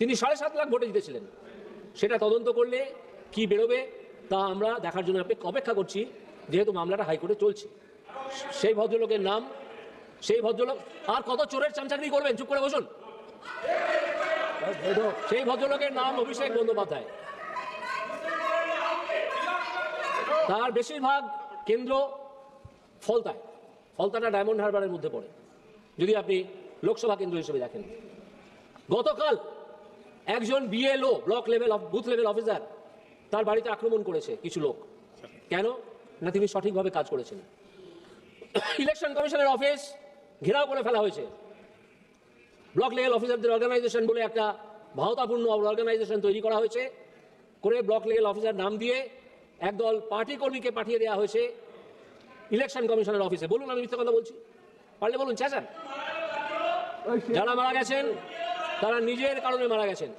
তিনি 7.5 লাখ ভোটে জিতেছিলেন। সেটা তদন্ত করলে কি বেরোবে তা আমরা দেখার জন্য অপেক্ষা করছি, যেহেতু মামলাটা হাইকোর্টে চলছে। সেই ভদ্রলোকের নাম, সেই ভদ্রলোক আর কত চোরের চামচাগিরি করবেন, চুপ করে বসুন। সেই ভদ্রলোকের নাম অভিষেক বন্দ্যোপাধ্যায়। তার বেশিরভাগ কেন্দ্র ফলতায়, ফলতাটা ডায়মন্ড হারবারের মধ্যে পড়ে, যদি আপনি লোকসভা কেন্দ্র হিসেবে দেখেন। গতকাল একজন BLO, block level booth level officer, তার বাড়িতে আক্রমণ করেছে কিছু লোক। কেন না তিনি সঠিকভাবে কাজ করেছেন। ইলেকশন কমিশনের অফিস ঘেরাও করে ফেলা হয়েছে। ব্লক লেভেল অফিসারদের অর্গানাইজেশন বলে একটা ভাওতাপূর্ণ অর্গানাইজেশন তৈরি করা হয়েছে, করে ব্লক লেভেল অফিসার নাম দিয়ে একদল পার্টি কর্মীকে পাঠিয়ে দেওয়া হয়েছে ইলেকশন কমিশনের অফিসে। বলুন আমি মিথ্যা কথা বলছি? পারলে বলুন, চেঁচান। যারা মারা গেছেন তারা নিজের কারণে মারা গেছেন।